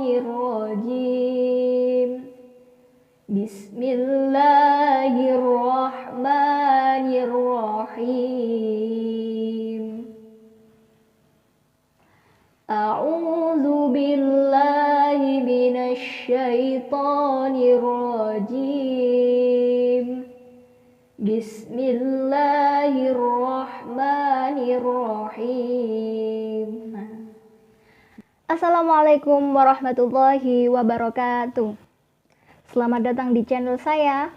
Bismillahirrahmanirrahim. Bismillahirrahmanirrahim. A'udzu billahi minasy syaithanir rajim. Bismillahirrahmanirrahim. Assalamualaikum warahmatullahi wabarakatuh. Selamat datang di channel saya.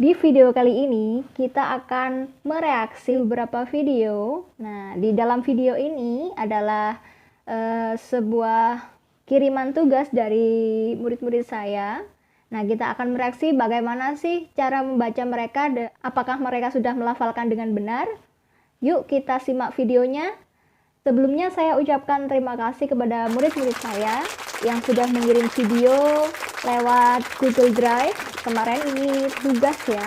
Di video kali ini kita akan mereaksi beberapa video. Nah, di dalam video ini adalah sebuah kiriman tugas dari murid-murid saya. Nah, kita akan mereaksi bagaimana sih cara membaca mereka, apakah mereka sudah melafalkan dengan benar. Yuk kita simak videonya. Sebelumnya saya ucapkan terima kasih kepada murid-murid saya yang sudah mengirim video lewat Google Drive. Kemarin ini tugas ya,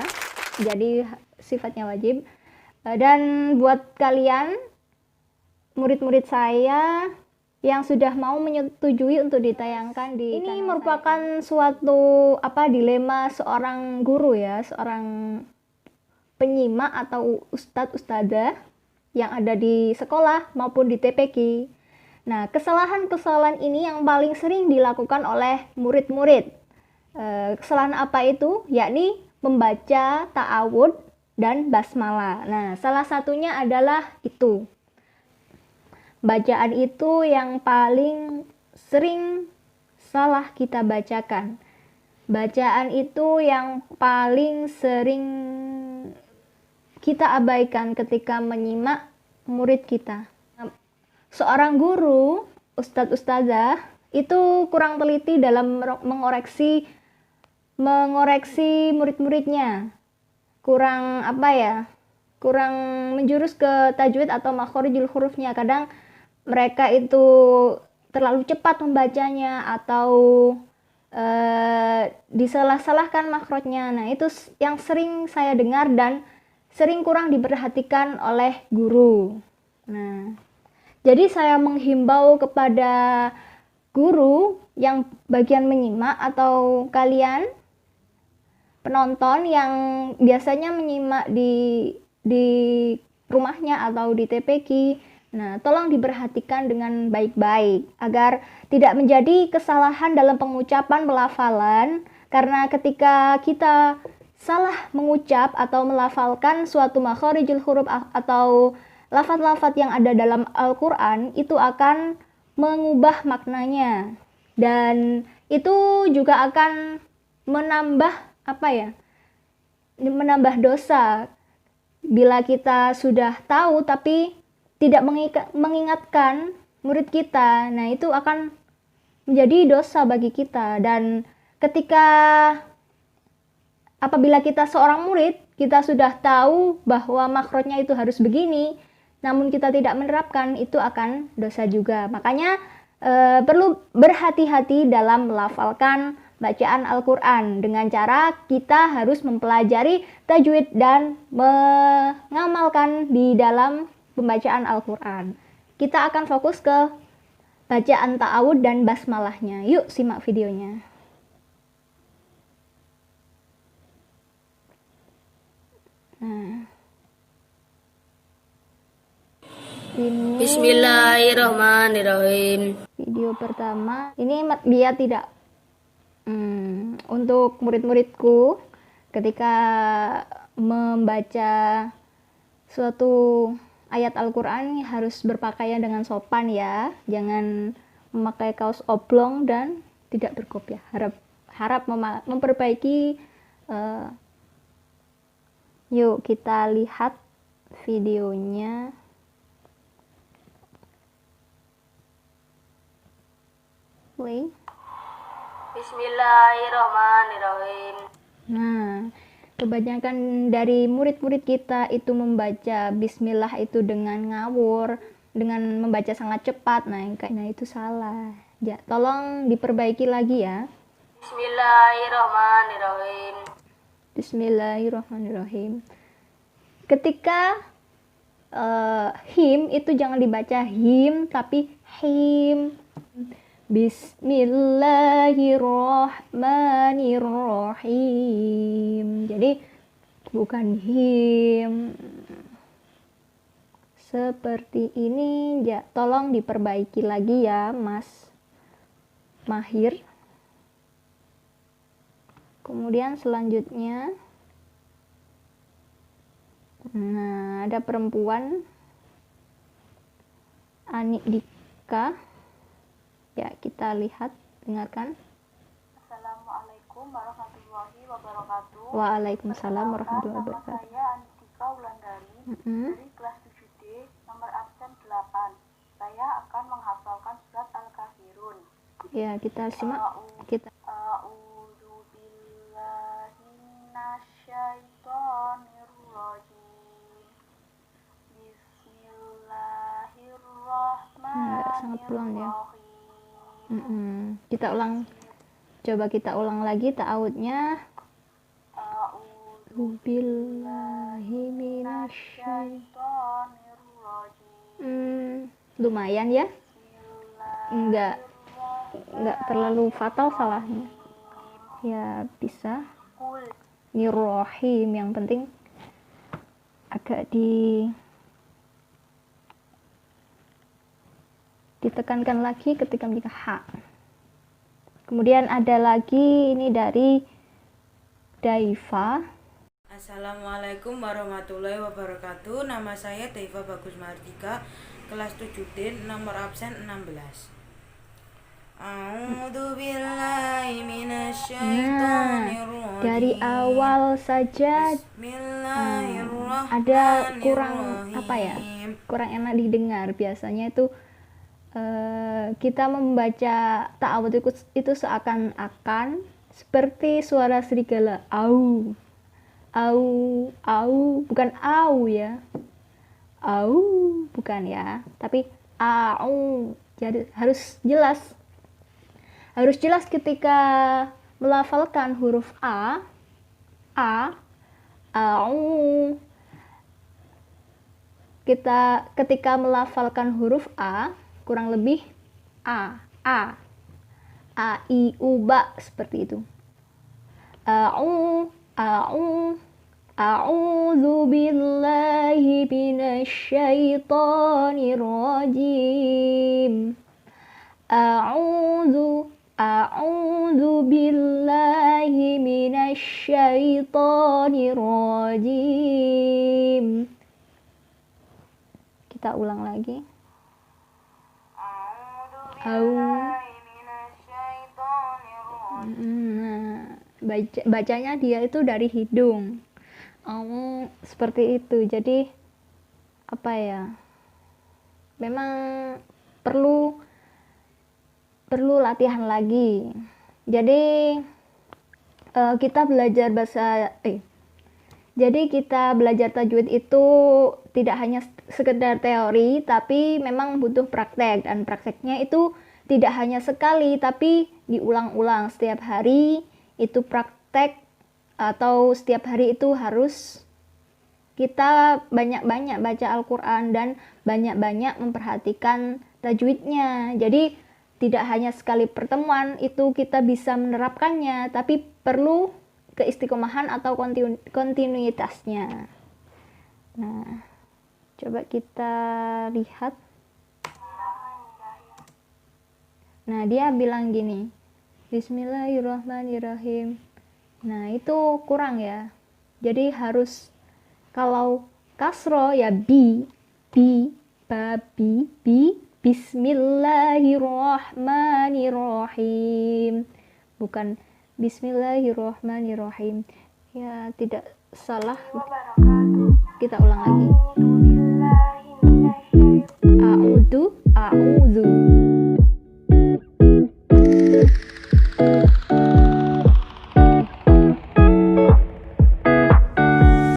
jadi sifatnya wajib. Dan buat kalian murid-murid saya yang sudah mau menyetujui untuk ditayangkan di ini merupakan suatu dilema seorang guru ya, seorang penyimak atau ustadz-ustadzah yang ada di sekolah maupun di TPQ. Nah, kesalahan-kesalahan ini yang paling sering dilakukan oleh murid-murid. Kesalahan apa itu? Yakni membaca ta'awud dan basmalah. Nah, salah satunya adalah itu. Bacaan itu yang paling sering salah kita bacakan. Bacaan itu yang paling sering kita abaikan ketika menyimak murid kita. Seorang guru, ustadz-ustadzah, itu kurang teliti dalam mengoreksi murid-muridnya. Kurang kurang menjurus ke tajwid atau makhorijul hurufnya. Kadang mereka itu terlalu cepat membacanya atau disalah-salahkan makhrajnya. Nah, itu yang sering saya dengar dan sering kurang diperhatikan oleh guru. Nah, jadi saya menghimbau kepada guru yang bagian menyimak atau kalian penonton yang biasanya menyimak di rumahnya atau di TPQ. Nah, tolong diperhatikan dengan baik-baik agar tidak menjadi kesalahan dalam pengucapan pelafalan, karena ketika kita salah mengucap atau melafalkan suatu makhorijul huruf atau lafaz-lafaz yang ada dalam Al-Quran, itu akan mengubah maknanya, dan itu juga akan menambah menambah dosa bila kita sudah tahu tapi tidak mengingatkan murid kita. Nah, itu akan menjadi dosa bagi kita. Dan apabila kita seorang murid, kita sudah tahu bahwa makhrajnya itu harus begini, namun kita tidak menerapkan, itu akan dosa juga. Makanya perlu berhati-hati dalam melafalkan bacaan Al-Quran dengan cara kita harus mempelajari tajwid dan mengamalkan di dalam pembacaan Al-Quran. Kita akan fokus ke bacaan ta'awud dan basmalahnya. Yuk simak videonya. Ini Bismillahirrahmanirrahim. Video pertama. Ini dia tidak untuk murid-muridku ketika membaca suatu ayat Al-Quran harus berpakaian dengan sopan ya. Jangan memakai kaos oblong dan tidak berkopiah. Harap memperbaiki. Yuk kita lihat videonya. Play. Bismillahirrahmanirrahim. Nah, kebanyakan dari murid-murid kita itu membaca bismillah itu dengan ngawur, dengan membaca sangat cepat. Nah, itu salah. Ya, tolong diperbaiki lagi ya. Bismillahirrahmanirrahim. Bismillahirrahmanirrahim. Ketika him itu jangan dibaca him tapi him. Bismillahirrahmanirrahim. Jadi bukan him. Seperti ini ya, tolong diperbaiki lagi ya Mas Mahir. Kemudian selanjutnya, nah ada perempuan Anik Dika. Ya, kita lihat, dengarkan. Assalamualaikum warahmatullahi wabarakatuh. Waalaikumsalam warahmatullahi wabarakatuh. Nama saya Andika Wulandari dari kelas 7D, nomor absen 8. Saya akan menghafalkan surat Al-Kafirun. Ya, kita simak. Kita A'udzu billahi minasyaitonir rajim. sangat pelan ya. Bismillahirrahmanirrahim. Kita ulang. Coba kita ulang lagi ta'awudnya. A'udzu Billahi minasyaitonir rajim. Lumayan ya. Enggak terlalu fatal salahnya. Ya, bisa. Nirrohim, yang penting agak ditekankan lagi ketika menjadi ha. Kemudian ada lagi ini dari Daifa. Assalamualaikum warahmatullahi wabarakatuh. Nama saya Daifa Bagus Mardika, kelas 7D, nomor absen 16. A'udzubillahi minasyaitonirrajim. Dari awal saja ada kurang apa ya? Kurang enak didengar. Biasanya itu kita membaca ta'awud itu seakan-akan seperti suara serigala. Au, bukan au ya. Au, bukan ya. Tapi au. Jadi harus jelas ketika melafalkan huruf au. Kita ketika melafalkan huruf kurang lebih a, i, u, ba, seperti itu. A'udzu billahi minasyaitonir rajim. A'udzu billahi minasyaitonir rajim. Kita ulang lagi. Bacanya dia itu dari hidung. Seperti itu. Jadi apa ya? Memang perlu latihan lagi. Jadi kita belajar Jadi kita belajar tajwid itu tidak hanya sekedar teori, tapi memang butuh praktek, dan prakteknya itu tidak hanya sekali, tapi diulang-ulang setiap hari. Itu praktek, atau setiap hari itu harus kita banyak-banyak baca Al-Quran dan banyak-banyak memperhatikan tajwidnya. Jadi tidak hanya sekali pertemuan itu kita bisa menerapkannya, tapi perlu keistiqomahan atau kontinuitasnya. Nah, coba kita lihat. Nah, dia bilang gini, Bismillahirrahmanirrahim. Nah, itu kurang ya. Jadi harus, kalau kasro ya babi, Bismillahirrahmanirrahim. Bukan Bismillahirrahmanirrahim. Ya, tidak salah. Kita ulang lagi. A'udzu